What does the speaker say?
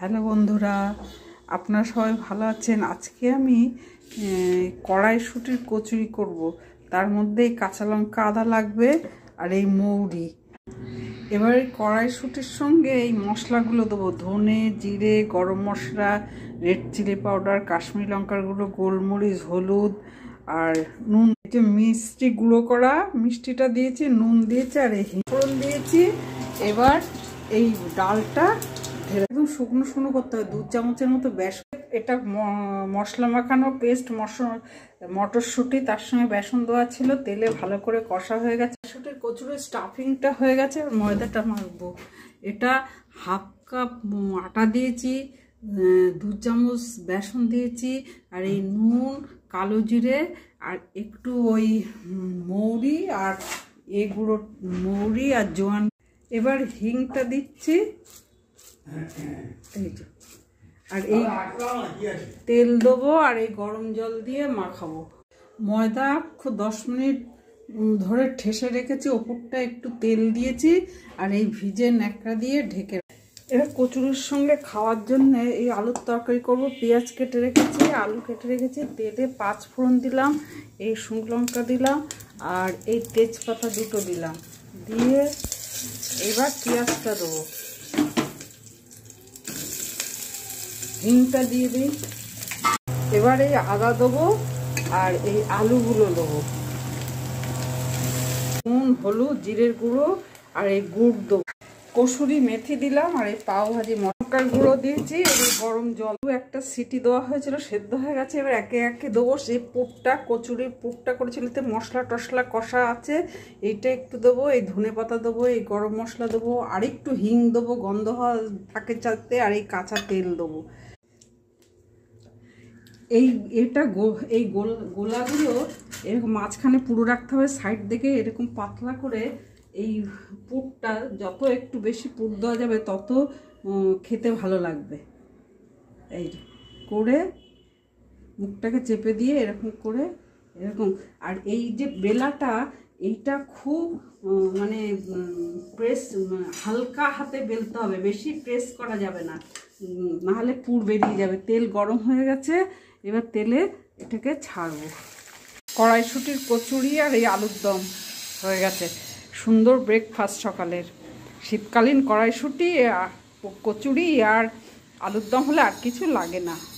Hello বন্ধুরা, আপনারা সবাই ভালো আছেন। আজকে আমি কড়াইশুঁটির কচুরি করব। তার মধ্যে কাঁচা লঙ্কা আদা লাগবে আর এই মৌরি। এবার এই কড়াইশুঁটির সঙ্গে এই মশলাগুলো দেবো: ধনে, জিরে, গরম মশলা, রেড চিলি পাউডার, কাশ্মীরি লঙ্কার গুঁড়ো, গোলমরিচ, হলুদ আর নুন। মিষ্টি গুঁড়ো করা মিষ্টিটা দিয়েছি, নুন দিয়েছি আর এই ফোড়ন দিয়েছি। এবার এই ডালটা একদম শুকনো শুকনো করতে হবে, 2 চামচের মতো বেসন। এটা মশলা মাখানো পেস্ট, মটরশুঁটি তার সঙ্গে বেসন দেওয়া ছিল, তেলে ভালো করে কষা হয়ে গেছে। মটরশুঁটির কচুরির স্টাফিংটা হয়ে গেছে, ময়দাটা মাখবো। এটা হাফ কাপ আটা দিয়েছি, 2 চামচ বেসন দিয়েছি আর এই নুন, কালো জিরে আর একটু ওই মৌরি আর এগুলো, মৌরি আর জোয়ান। এবার হিংটা দিচ্ছি, আর এই তেল দেবো আর এই গরম জল দিয়ে মাখাবো। ময়দা 10 মিনিট ধরে ঠেসে রেখেছি, ওপরটা একটু তেল দিয়েছি আর এই ভিজে ন্যাকড়া দিয়ে ঢেকে। এবার কচুরির সঙ্গে খাওয়ার জন্য এই আলুর তরকারি করব। পেঁয়াজ কেটে রেখেছি, আলু কেটে রেখেছি, তেলে 5 ফোড়ন দিলাম, এই শুকনো লঙ্কা দিলাম আর এই তেজপাতা 2টো দিলাম, দিয়ে এবার পেঁয়াজটা দেবো, হিংটা দিয়ে দিই। এবার এই আদা দেবো আর এই আলুগুলো দেবো, নুন, হলুদ, জিরের গুঁড়ো আর এই গুড় দেবো, কসুরি মেথি দিলাম আর এই পাও ভাজি মটকার গুঁড়ো দিয়েছি। এবার গরম জল, একটা সিটি দেওয়া হয়েছিল, সেদ্ধ হয়ে গেছে। এবার একে একে দেবো সেই পুরটা, কচুরির পুরটা করেছিল, মশলা টশলা কষা আছে, এইটা একটু দেবো, এই ধনে পাতা দেবো, এই গরম মশলা দেবো আর একটু হিং দেবো, গন্ধ হওয়া থাকে যাতে, আর এই কাঁচা তেল দেবো। এই গোলাগুলো এরকম মাঝখানে পুরো রাখতে হবে, সাইড থেকে এরকম পাতলা করে। এই পুরটা যত একটু বেশি পুর দেওয়া যাবে তত খেতে ভালো লাগবে। এই করে মুখটাকে চেপে দিয়ে এরকম করে এরকম। আর এই যে বেলাটা, এইটা খুব মানে প্রেস, হালকা হাতে বেলতে হবে, বেশি প্রেস করা যাবে না, নাহলে পুর বেরিয়ে যাবে। তেল গরম হয়ে গেছে, এবার তেলে এটাকে ছাড়বো। কড়াইশুঁটির কচুরি আর এই আলুর দম হয়ে গেছে, সুন্দর ব্রেকফাস্ট সকালের। শীতকালীন কড়াইশুঁটি, কচুরি আর আলুর দম হলে আর কিছু লাগে না।